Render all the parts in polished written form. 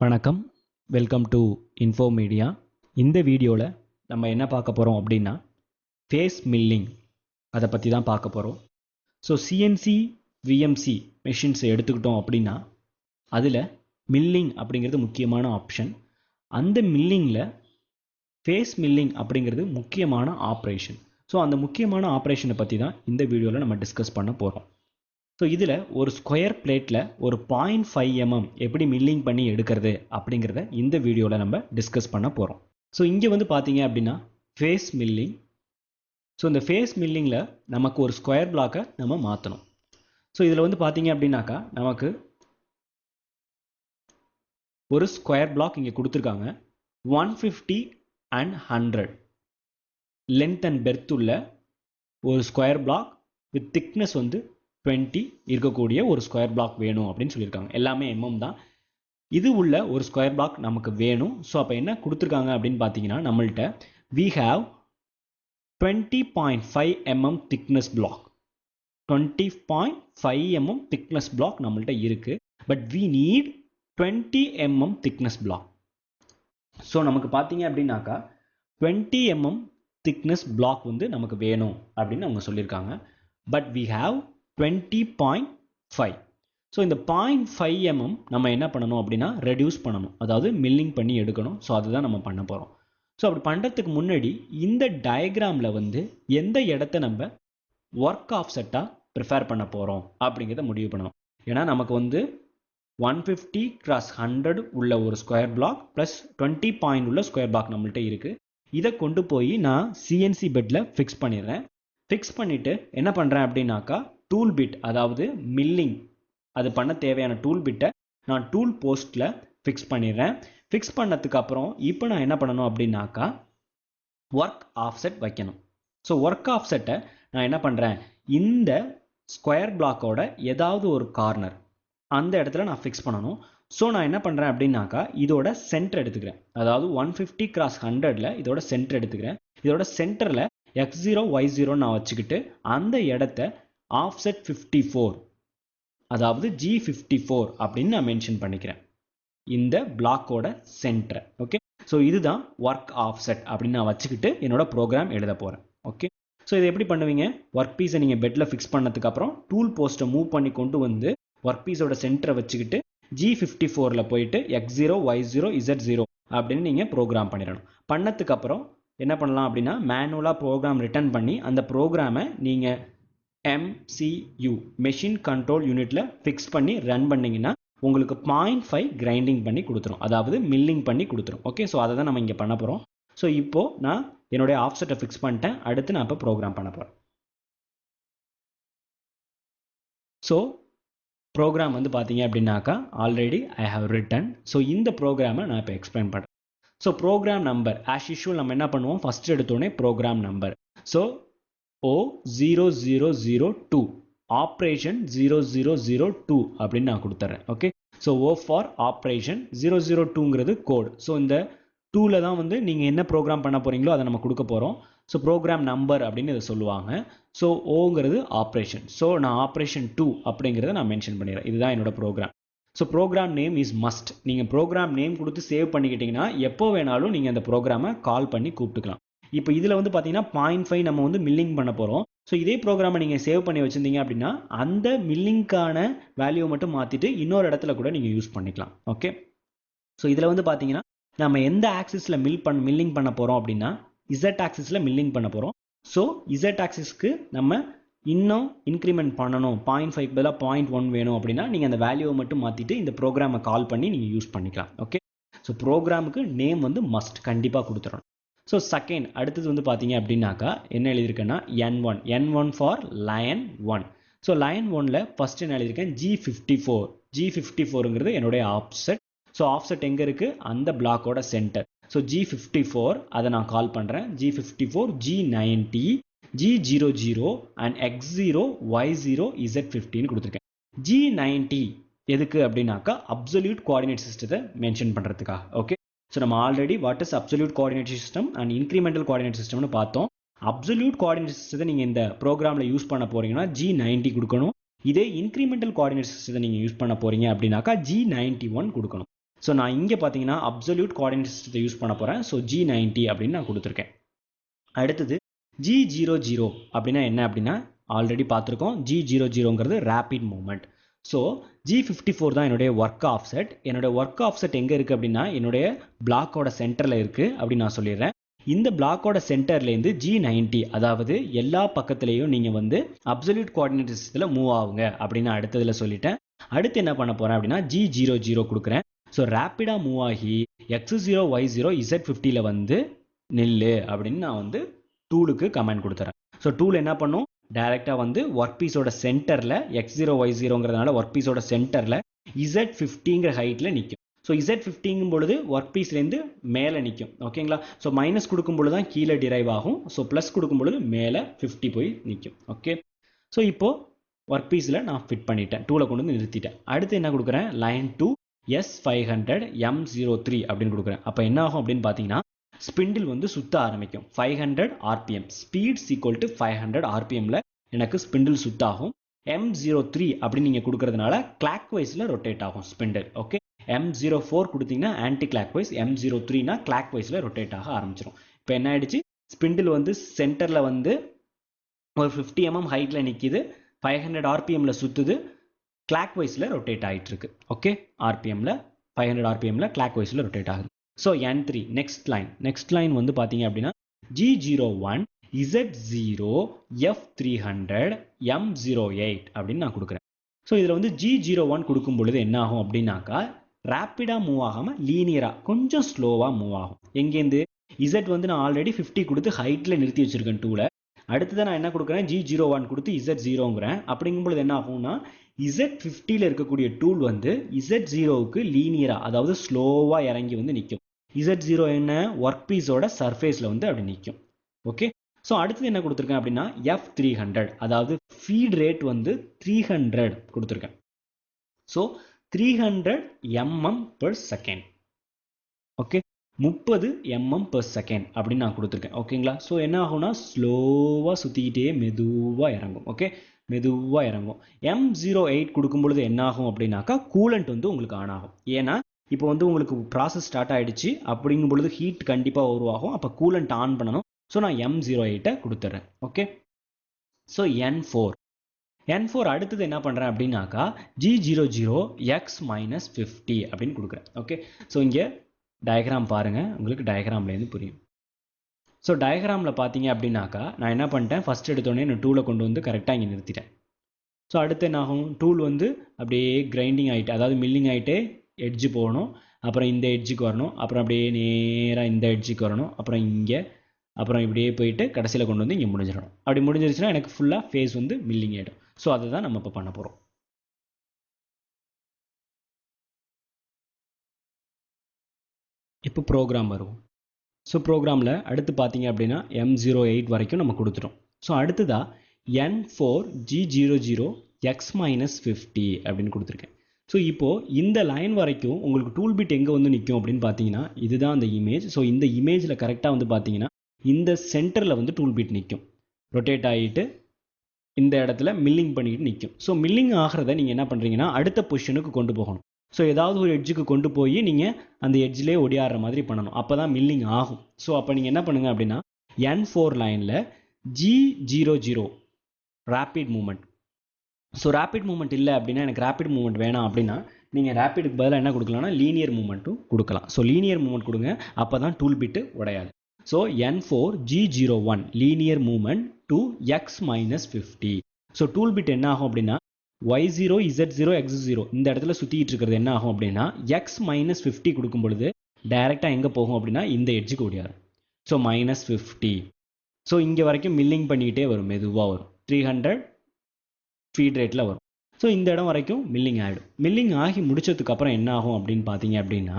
வணக்கம், welcome to info media. இந்த வீடியோவில் நம்ம என்ன பார்க்க போகிறோம் அப்படின்னா ஃபேஸ் மில்லிங் அதை பற்றி தான் பார்க்க போகிறோம். ஸோ சிஎன்சி விஎம்சி மெஷின்ஸை எடுத்துக்கிட்டோம் அப்படின்னா அதில் மில்லிங் அப்படிங்கிறது முக்கியமான ஆப்ஷன். அந்த மில்லிங்கில் ஃபேஸ் மில்லிங் அப்படிங்கிறது முக்கியமான ஆப்ரேஷன். ஸோ அந்த முக்கியமான ஆப்ரேஷனை பற்றி தான் இந்த வீடியோவில் நம்ம டிஸ்கஸ் பண்ண போகிறோம். ஸோ இதில் ஒரு ஸ்கொயர் பிளேட்டில் ஒரு 0.5 mm எப்படி மில்லிங் பண்ணி எடுக்கிறது அப்படிங்கிறத இந்த வீடியோவில் நம்ம டிஸ்கஸ் பண்ண போகிறோம். ஸோ இங்கே வந்து பார்த்தீங்க அப்படின்னா ஃபேஸ் மில்லிங். ஸோ இந்த ஃபேஸ் மில்லிங்கில் நமக்கு ஒரு ஸ்கொயர் பிளாக்கை நம்ம மாற்றணும். ஸோ இதில் வந்து பார்த்தீங்க அப்படின்னாக்கா நமக்கு ஒரு ஸ்கொயர் பிளாக் இங்கே கொடுத்துருக்காங்க. 150 and 100 லென்த் அண்ட் பெர்த் உள்ள ஒரு ஸ்கொயர் பிளாக் வித் திக்னஸ் வந்து 20 இருக்கக்கூடிய ஒரு ஸ்கொயர் பிளாக் வேணும் அப்படின்னு சொல்லியிருக்காங்க. எல்லாமே mm தான். இது உள்ள ஒரு ஸ்கொயர் பிளாக் நமக்கு வேணும். ஸோ அப்போ என்ன கொடுத்துருக்காங்க அப்படின்னு பார்த்தீங்கன்னா நம்மள்கிட்ட we have 20.5 mm thickness block. 20.5 mm thickness block நம்மள்கிட்ட இருக்கு. But we need 20 mm thickness block. So நமக்கு பார்த்தீங்க அப்படின்னாக்கா 20 mm thickness block வந்து நமக்கு வேணும் அப்படின்னு அவங்க சொல்லியிருக்காங்க. But we have 20.5. ஸோ இந்த 0.5 mm நம்ம என்ன பண்ணணும் அப்படின்னா ரெடியூஸ் பண்ணணும், அதாவது மில்லிங் பண்ணி எடுக்கணும். ஸோ அதுதான் நம்ம பண்ண போகிறோம். ஸோ அப்படி பண்ணுறதுக்கு முன்னாடி இந்த டயக்ராமில் வந்து எந்த இடத்த நம்ம ஒர்க் ஆஃப்செட்டாக ப்ரிஃபேர் பண்ண போகிறோம் அப்படிங்கிறத முடிவு பண்ணணும். ஏன்னா நமக்கு வந்து 150 x 100 உள்ள ஒரு ஸ்கொயர் பிளாக் ப்ளஸ் 20 பாயிண்ட் உள்ள ஸ்கொயர் பிளாக் நம்மள்கிட்ட இருக்குது. இதை கொண்டு போய் நான் சிஎன்சி பெட்டில் ஃபிக்ஸ் பண்ணிடுறேன். ஃபிக்ஸ் பண்ணிவிட்டு என்ன பண்ணுறேன் அப்படின்னாக்கா டூல் பிட், அதாவது மில்லிங் அது பண்ண தேவையான டூல் பிட்டை நான் டூல் போஸ்ட்டில் ஃபிக்ஸ் பண்ணிடுறேன். ஃபிக்ஸ் பண்ணதுக்கு அப்புறம் இப்போ நான் என்ன பண்ணணும் அப்படின்னாக்கா ஒர்க் ஆஃப்செட் வைக்கணும். ஸோ ஒர்க் ஆஃப்செட்டை நான் என்ன பண்ணுறேன், இந்த ஸ்கொயர் பிளாக்கோட ஏதாவது ஒரு கார்னர் அந்த இடத்துல நான் ஃபிக்ஸ் பண்ணணும். ஸோ நான் என்ன பண்ணுறேன் அப்படின்னாக்கா இதோட சென்டர் எடுத்துக்கிறேன். அதாவது 150 x 100ல் இதோட சென்டர் எடுத்துக்கிறேன். இதோட சென்டரில் x0 y0 நான் வச்சுக்கிட்டு அந்த இடத்த ஆஃப்செட் 54, அதாவது G54 அப்படின்னு நான் மென்ஷன் பண்ணிக்கிறேன் இந்த பிளாக்கோட சென்டர். ஓகே, ஸோ இதுதான் ஒர்க் ஆஃப்செட் அப்படின்னு நான் வச்சுக்கிட்டு என்னோட ப்ரோக்ராம் எழுத போகிறேன். ஓகே, ஸோ இதை எப்படி பண்ணுவீங்க, ஒர்க் பீஸை நீங்கள் பெட்டில் ஃபிக்ஸ் பண்ணதுக்கு அப்புறம் டூல் போஸ்ட்டை மூவ் பண்ணி கொண்டு வந்து ஒர்க் பீஸோட சென்டரை வச்சுக்கிட்டு G54ல் போயிட்டு x0 y0 z0 அப்படின்னு நீங்கள் ப்ரோக்ராம் பண்ணிடணும். பண்ணதுக்கு அப்புறம் என்ன பண்ணலாம் அப்படின்னா மேனுவலாக ப்ரோக்ராம் ரிட்டர்ன் பண்ணி அந்த ப்ரோக்ராமை நீங்கள் MCU மெஷின் கண்ட்ரோல் யூனிட்டில் ஃபிக்ஸ் பண்ணி ரன் பண்ணிங்கன்னா உங்களுக்கு 0.5 கிரைண்டிங் பண்ணி கொடுத்துரும், அதாவது மில்லிங் பண்ணி கொடுத்துரும். ஓகே, ஸோ அதை தான் நம்ம இங்கே பண்ண போகிறோம். ஸோ இப்போது நான் என்னுடைய ஆஃப்செட்டை ஃபிக்ஸ் பண்ணிட்டேன். அடுத்து நான் இப்போ ப்ரோக்ராம் பண்ண போகிறேன். ஸோ ப்ரோக்ராம் வந்து பார்த்தீங்க அப்படின்னாக்கா already I have written. So இந்த ப்ரோக்ராமை நான் இப்போ எக்ஸ்பிளைன் பண்ணுறேன். So program number as usual நம்ம என்ன பண்ணுவோம், ஃபஸ்ட் எடுத்தோடனே program number. So O0002 operation 0002 அப்படின்னு நான் கொடுத்துட்றேன். Okay, so O for operation 002ங்கிறது கோட். ஸோ இந்த 2ல் தான் வந்து நீங்கள் என்ன ப்ரோக்ராம் பண்ண போகிறீங்களோ அதை நம்ம கொடுக்க போகிறோம். ஸோ ப்ரோக்ராம் நம்பர் அப்படின்னு இதை சொல்லுவாங்க. ஸோ ஓங்கிறது ஆப்ரேஷன். ஸோ நான் ஆப்ரேஷன் 2 அப்படிங்கிறத நான் மென்ஷன் பண்ணிடுறேன். இதுதான் என்னோட program. So program name is must. நீங்கள் ப்ரோக்ராம் நேம் கொடுத்து சேவ் பண்ணிக்கிட்டிங்கன்னா எப்போ வேணாலும் நீங்கள் அந்த ப்ரோக்ராமை கால் பண்ணி கூப்பிட்டுக்கலாம். இப்போ இதில் வந்து பார்த்தீங்கன்னா 0.5 நம்ம வந்து மில்லிங் பண்ண போகிறோம். ஸோ இதே ப்ரோக்ராமை நீங்கள் சேவ் பண்ணி வச்சுருந்தீங்க அப்படின்னா அந்த மில்லிங்கான வேல்யூவை மட்டும் மாற்றிட்டு இன்னொரு இடத்துல கூட நீங்கள் யூஸ் பண்ணிக்கலாம். ஓகே, ஸோ இதில் வந்து பார்த்தீங்கன்னா நம்ம எந்த ஆக்சிஸில் மில்லிங் பண்ண போகிறோம் அப்படின்னா இசட் ஆக்சிஸில் மில்லிங் பண்ண போகிறோம். ஸோ இசட் ஆக்சிஸ்க்கு நம்ம இன்னும் இன்க்ரிமெண்ட் பண்ணணும், 0.5 பதிலாக 0.1 வேணும் அப்படின்னா நீங்கள் அந்த வேல்யூவை மட்டும் மாற்றிட்டு இந்த ப்ரோக்ராமை கால் பண்ணி நீங்கள் யூஸ் பண்ணிக்கலாம். ஓகே, ஸோ ப்ரோக்ராமுக்கு நேம் வந்து மஸ்ட் கண்டிப்பாக கொடுத்துடணும். ஸோ செகண்ட் அடுத்தது வந்து பார்த்தீங்க அப்படின்னாக்கா என்ன எழுதியிருக்கேன்னா N1 for line 1. So line 1ல் ஃபஸ்ட்டு என்ன எழுதியிருக்கேன் G54ங்கிறது என்னுடைய ஆஃப்செட். ஸோ ஆஃப்செட் எங்கே இருக்குது, அந்த பிளாக்கோட சென்டர். ஸோ G54 அதை நான் கால் பண்ணுறேன். G54 G90 G00 and x0 y0 z15 கொடுத்துருக்கேன். G90 எதுக்கு அப்படின்னாக்கா அப்சல்யூட் கோஆர்டினேட் சிஸ்டத்தை மென்ஷன் பண்ணுறதுக்காக. ஓகே, ஸோ நம்ம already what is absolute coordinate system and incremental coordinate சிஸ்டம்னு பார்த்தோம். அப்சல்யூட் கோஆர்டினேட் சிஸ்டத்தை நீங்கள் இந்த ப்ரோக்ராமில் யூஸ் பண்ண போகிறீங்கன்னா G90 கொடுக்கணும். இதே இன்க்ரிமெண்டல் கோஆர்டினேட் சிஸ்டத்தை நீங்கள் யூஸ் பண்ண போகிறீங்க அப்படின்னாக்கா G91 கொடுக்கணும். ஸோ நான் இங்கே பார்த்தீங்கன்னா அப்சல்யூட் கோஆர்டினேட் சிஸ்டத்தை யூஸ் பண்ண போகிறேன். ஸோ G90 அப்படின்னு நான் கொடுத்துருக்கேன். அடுத்தது G00 அப்படின்னா என்ன அப்படின்னா ஆல்ரெடி பார்த்துருக்கோம். G00ங்கிறது ரேபிட் மூவ்மெண்ட். ஸோ G54 தான் என்னுடைய ஒர்க் ஆஃப்செட். என்னுடைய ஒர்க் ஆஃப்செட் எங்கே இருக்குது அப்படின்னா என்னுடைய பிளாக்கோட சென்டரில் இருக்குது அப்படின்னு நான் சொல்லிடுறேன். இந்த பிளாக்கோட சென்டர்லேருந்து G90 அதாவது எல்லா பக்கத்துலேயும் நீங்கள் வந்து அப்சல்யூட் கோஆர்டினேட் சிஸ்டத்தில் மூவ் ஆகுங்க அப்படின்னு அடுத்ததில் சொல்லிட்டேன். அடுத்து என்ன பண்ண போகிறேன் அப்படின்னா G00 கொடுக்குறேன். ஸோ ரேப்பிடாக மூவ் ஆகி X0 Y0 Z50ல் வந்து நில்லு அப்படின்னு நான் வந்து டூலுக்கு கமெண்ட் கொடுத்துறேன். ஸோ டூல் என்ன பண்ணும், டைரெக்டாக வந்து ஒர்க் பீஸோட சென்டரில் X0 Y0ங்கிறதுனால ஒர்க் பீஸோட சென்டரில் Z50ங்கிற ஹைட்டில் நிற்கும். ஸோ Z50ங்கும் பொழுது ஒர்க் பீஸ்லேருந்து மேலே நிற்கும். ஓகேங்களா? ஸோ மைனஸ் கொடுக்கும் பொழுது தான் கீழே டிரைவ் ஆகும். ஸோ ப்ளஸ் கொடுக்கும் பொழுது மேலே 50 போய் நிற்கும். ஓகே, ஸோ இப்போது ஒர்க் பீஸில் நான் ஃபிட் பண்ணிட்டேன், டூலை கொண்டு வந்து நிறுத்திட்டேன். அடுத்து என்ன கொடுக்குறேன், லைன் 2 S500 M03 அப்படின்னு கொடுக்குறேன். அப்போ என்ன ஆகும் அப்படின்னு பார்த்தீங்கன்னா ஸ்பிண்டில் வந்து சுத்த ஆரம்பிக்கும். 500 RPM ஸ்பீட்ஸ் ஈக்குவல் டு 500 RPMல எனக்கு ஸ்பிண்டில் சுத்தாகும். M03 அப்படின்னு நீங்கள் கொடுக்கறதுனால கிளாக் வைஸில் ரொட்டேட் ஆகும் ஸ்பிண்டில். ஓகே, M04 கொடுத்தீங்கன்னா ஆன்டி கிளாக் வைஸ், M03னா கிளாக் வைஸில் ரொட்டேட் ஆக ஆரம்பிச்சிடும். இப்போ என்ன ஆயிடுச்சு, ஸ்பிண்டில் வந்து சென்டரில் வந்து ஒரு 50 mm ஹைட்டில் நிற்கிது, 500 RPMல சுற்றுது, கிளாக் வைஸில் ரொட்டேட் ஆகிட்டு இருக்கு. ஓகே, RPMல 500 RPMல கிளாக் வைஸில் ரொட்டேட் ஆகுது. ஸோ N3 நெக்ஸ்ட் லைன் வந்து பார்த்தீங்க அப்படின்னா G01 Z0 F300 M08 அப்படின்னு நான் கொடுக்குறேன். ஸோ இதில் வந்து G01 கொடுக்கும் பொழுது என்ன ஆகும் அப்படின்னாக்கா ரேப்பிடாக மூவ் ஆகாமல் லீனியராக கொஞ்சம் ஸ்லோவாக மூவ் ஆகும். எங்கேருந்து, Z வந்து நான் ஆல்ரெடி 50 கொடுத்து ஹைட்டில் நிறுத்தி வச்சுருக்கேன் டூவில். அடுத்ததான் நான் என்ன கொடுக்குறேன், G01 கொடுத்து Z0ங்கிறேன். அப்படிங்கும் பொழுது என்ன ஆகும்னா Z50ல் இருக்கக்கூடிய டூல் வந்து Z0வுக்கு லீனியராக அதாவது ஸ்லோவாக இறங்கி வந்து நிற்கும். Z0 என்ன, ஒர்க் பீஸோட சர்ஃபேஸில் வந்து அப்படி நிற்கும். ஓகே, ஸோ அடுத்தது என்ன கொடுத்துருக்கேன் அப்படின்னா F300 அதாவது ஃபீட் ரேட் வந்து 300 கொடுத்துருக்கேன். So 300 mm/s. ஓகே, 30 mm/s அப்படின்னு நான் கொடுத்துருக்கேன். ஓகேங்களா? ஸோ என்ன ஆகும்னா ஸ்லோவாக சுற்றிக்கிட்டே மெதுவாக இறங்கும். ஓகே, மெதுவாக இறங்கும். M08 கொடுக்கும் பொழுது என்ன ஆகும் அப்படின்னாக்கா கூலண்ட் வந்து உங்களுக்கு ஆன் ஆகும். ஏன்னா இப்போ வந்து உங்களுக்கு ப்ராசஸ் ஸ்டார்ட் ஆகிடுச்சு, அப்படிங்கும் பொழுது ஹீட் கண்டிப்பாக உருவாகும். அப்போ கூலண்ட் ஆன் பண்ணணும். ஸோ நான் M08 கொடுத்துட்றேன். ஓகே, ஸோ N4 அடுத்தது என்ன பண்ணுறேன் அப்படின்னாக்கா G00 X-50 அப்படின்னு கொடுக்குறேன். ஓகே, ஸோ இங்கே டயக்ராம் பாருங்கள், உங்களுக்கு டயக்ராம்லேருந்து புரியும். ஸோ டயக்ராமில் பார்த்தீங்க அப்படின்னாக்கா நான் என்ன பண்ணிட்டேன், ஃபஸ்ட் எடுத்தோடனே நான் டூலை கொண்டு வந்து கரெக்டாக இங்கே நிறுத்திட்டேன். ஸோ அடுத்து என்ன ஆகும், டூல் வந்து அப்படியே கிரைண்டிங் ஆகிட்டு அதாவது மில்லிங் ஆகிட்டே எட்ஜு போகணும், அப்புறம் இந்த எட்ஜுக்கு வரணும், அப்புறம் அப்படியே நேராக இந்த எட்ஜுக்கு வரணும், அப்புறம் இங்கே, அப்புறம் இப்படியே போயிட்டு கடைசியில் கொண்டு வந்து இங்கே முடிஞ்சிடணும். அப்படி முடிஞ்சிருச்சுன்னா எனக்கு ஃபுல்லாக ஃபேஸ் வந்து மில்லிங் ஆகிடும். ஸோ அதை தான் நம்ம இப்போ பண்ண போகிறோம். இப்போ ப்ரோக்ராம் வரும். ஸோ ப்ரோக்ராமில் அடுத்து பார்த்தீங்க அப்படின்னா M08 வரைக்கும் நம்ம கொடுத்துட்டோம். ஸோ அடுத்ததாக N4 G00 X-50 அப்படின்னு கொடுத்துருக்கேன். ஸோ இப்போது இந்த லைன் வரைக்கும் உங்களுக்கு டூல் பிட் எங்கே வந்து நிற்கும் அப்படின்னு பார்த்தீங்கன்னா இதுதான் அந்த இமேஜ். ஸோ இந்த இமேஜில் கரெக்டாக வந்து பார்த்தீங்கன்னா இந்த சென்டரில் வந்து டூல் பிட் நிற்கும், ரொட்டேட் ஆகிட்டு இந்த இடத்துல மில்லிங் பண்ணிட்டு நிற்கும். ஸோ மில்லிங் ஆகிறத நீங்கள் என்ன பண்ணுறீங்கன்னா அடுத்த பொசிஷனுக்கு கொண்டு போகணும். ஸோ ஏதாவது ஒரு எட்ஜுக்கு கொண்டு போய் நீங்கள் அந்த எட்ஜிலே ஒடியாடுற மாதிரி பண்ணணும், அப்போ தான் மில்லிங் ஆகும். ஸோ அப்போ நீங்கள் என்ன பண்ணுங்கள் அப்படின்னா N4 லைனில் G00 rapid movement. So rapid movement இல்லை அப்படின்னா எனக்கு ரேப்பிட் மூமெண்ட் வேணாம் அப்படின்னா நீங்கள் ரேப்பிடுக்கு பதிலாக என்ன கொடுக்கலாம்னா லீனியர் மூமெண்ட்டும் கொடுக்கலாம். ஸோ லீனியர் மூமெண்ட் கொடுங்க, அப்போ தான் டூல் பிட்டு உடையாது. So N4 G01 linear movement to X-50. So tool bit என்ன ஆகும் அப்படின்னா Y0 Z0 X0 இந்த இடத்துல சுற்றிட்டு இருக்கிறது என்ன ஆகும் அப்படின்னா X-50 கொடுக்கும் பொழுது டைரெக்டாக எங்கே போகும் அப்படின்னா இந்த எட்ஜுக்கு ஓடியாரும். ஸோ -50. ஸோ இங்கே வரைக்கும் மில்லிங் பண்ணிக்கிட்டே வரும், மெதுவாக வரும், 300 ஃபீட் ரேட்டில் வரும். ஸோ இந்த இடம் வரைக்கும் மில்லிங் ஆகிடும். மில்லிங் ஆகி முடிச்சதுக்கப்புறம் என்ன ஆகும் அப்படின்னு பார்த்தீங்க அப்படின்னா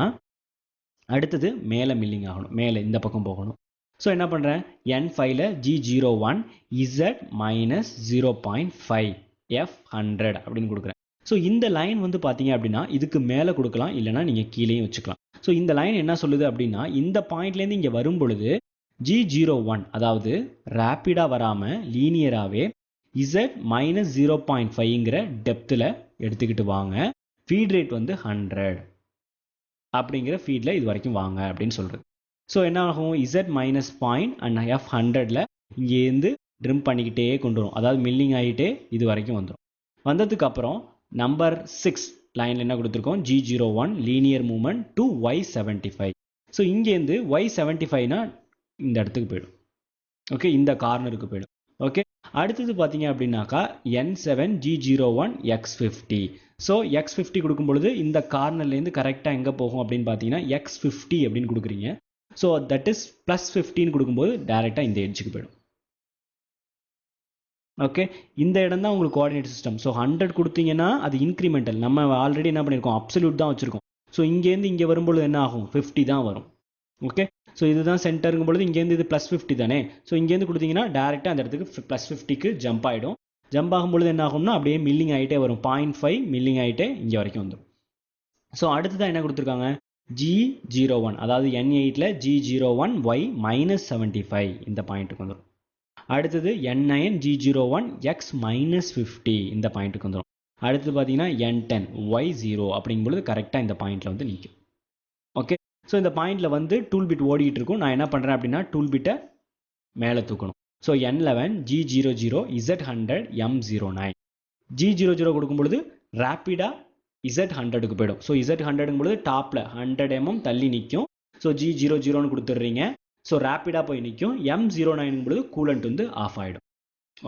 அடுத்தது மேலே மில்லிங் ஆகணும், மேலே இந்த பக்கம் போகணும். ஸோ என்ன பண்ணுறேன், N5ல் G01 Z-0.5 F100 அப்படின்னு கொடுக்குறேன். ஸோ இந்த லைன் வந்து பார்த்தீங்க அப்படின்னா இதுக்கு மேலே கொடுக்கலாம், இல்லைனா நீங்கள் கீழேயும் வச்சுக்கலாம். ஸோ இந்த லைன் என்ன சொல்லுது அப்படின்னா இந்த பாயிண்ட்லேருந்து இங்கே வரும் பொழுது G01 அதாவது ரேப்பிடாக வராமல் லீனியராகவே Z-0.5ங்கிற டெப்த்தில் எடுத்துக்கிட்டு வாங்க. ஃபீட் ரேட் வந்து 100. அப்படிங்கிற ஃபீல்டில் இது வரைக்கும் வாங்க அப்படின்னு சொல்கிறது. ஸோ என்ன ஆகும், Z மைனஸ் பாயிண்ட் அண்ட் F100ல் இங்கேருந்து ட்ரிம் பண்ணிக்கிட்டே கொண்டு வரும், அதாவது மில்லிங் ஆகிட்டே இது வரைக்கும் வந்துடும். வந்ததுக்கப்புறம் நம்பர் 6 லைனில் என்ன கொடுத்துருக்கோம், G01 linear movement to Y75. So இங்கேருந்து Y75னா இந்த இடத்துக்கு போயிடும். ஓகே, இந்த கார்னருக்கு போயிடும். ஓகே, அடுத்தது பார்த்தீங்க அப்படின்னாக்கா N7 G01 X50. So X50 கொடுக்கும் பொழுது இந்த கார்னர்லேருந்து கரெக்டாக எங்கே போகும் அப்படின்னு பார்த்தீங்கன்னா X50 அப்படின்னு கொடுக்குறீங்க. ஸோ தட் இஸ் +15 கொடுக்கும்போது டேரெக்டாக இந்த எட்ஜுக்கு போயிடும். ஓகே, இந்த இடம் தான் உங்களுக்கு கோஆர்டினேட் சிஸ்டம். ஸோ 100 கொடுத்தீங்கன்னா அது இன்க்ரிமெண்டல், நம்ம ஆல்ரெடி என்ன பண்ணியிருக்கோம், அப்சல்யூட் தான் வச்சுருக்கோம். ஸோ இங்கேருந்து இங்கே வரும்பொழுது என்ன ஆகும், 50 தான் வரும். ஓகே, ஸோ இதுதான் சென்டருங்கும் பொழுது இங்கேருந்து இது +50 தானே. ஸோ இங்கேருந்து கொடுத்தீங்கன்னா டேரெக்டாக அந்த இடத்துக்கு +50க்கு ஜம்ப் ஆகிடும். ஜம்ப் ஆகும்பொழுது என்ன ஆகும்னா அப்படியே மில்லிங் ஆகிட்டே வரும், 0.5 மில்லிங் ஆகிட்டே இங்கே வரைக்கும் வந்துடும். ஸோ அடுத்ததான் என்ன கொடுத்துருக்காங்க, G01, அதாவது N8ல் G01 Y -75 இந்த பாயிண்ட்டுக்கு வந்துடும். அடுத்தது N9 G01 X -50 இந்த பாயிண்ட்டுக்கு வந்துடும். அடுத்து பார்த்தீங்கன்னா N10 Y0 அப்படிங்கும்பொழுது கரெக்டாக இந்த பாயிண்டில் வந்து நிற்கும். ஓகே, ஸோ இந்த பாயிண்டில் வந்து டூல் பிட் ஓடிட்டு இருக்கும். நான் என்ன பண்ணுறேன் அப்படின்னா டூல் பிட்டை மேலே தூக்கணும். So N11 G00 Z100 M09. G00 கொடுக்கும் பொழுது ரேப்பிடாக Z100க்கு போயிடும். ஸோ Z100ங்கும் பொழுது டாப்பில் 100 mm தள்ளி நிற்கும். ஸோ G00ன்னு கொடுத்துட்றீங்க. ஸோ ரேப்பிடாக போய் நிற்கும். M09ங்கும் பொழுது கூலண்ட் வந்து ஆஃப் ஆகிடும்.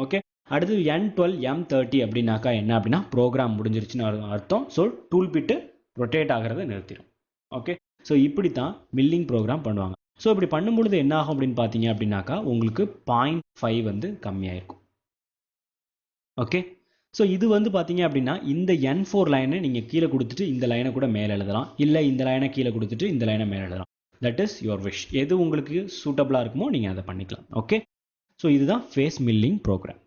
ஓகே, அடுத்தது N12 M30 அப்படின்னாக்கா என்ன அப்படின்னா ப்ரோக்ராம் முடிஞ்சிருச்சுன்னு அர்த்தம். ஸோ டூல் பிட்டு ரொட்டேட் ஆகிறத நிறுத்திடும். ஓகே, ஸோ இப்படி தான் மில்லிங் ப்ரோக்ராம் பண்ணுவாங்க. ஸோ இப்படி பண்ணும்பொழுது என்ன ஆகும் அப்படின்னு பார்த்தீங்க அப்படின்னாக்கா உங்களுக்கு 0.5 வந்து கம்மியாயிருக்கும். ஓகே, ஸோ இது வந்து பார்த்தீங்க அப்படின்னா இந்த N4 லைனை நீங்கள் கீழே கொடுத்துட்டு இந்த லைனை கூட மேலே எழுதலாம், இல்லை இந்த லைனை கீழே கொடுத்துட்டு இந்த லைனை மேலே எழுதலாம். That is your wish. எது உங்களுக்கு சூட்டபிளாக இருக்குமோ நீங்கள் அதை பண்ணிக்கலாம். ஓகே, ஸோ இதுதான் ஃபேஸ் மில்லிங் ப்ரோக்ராம்.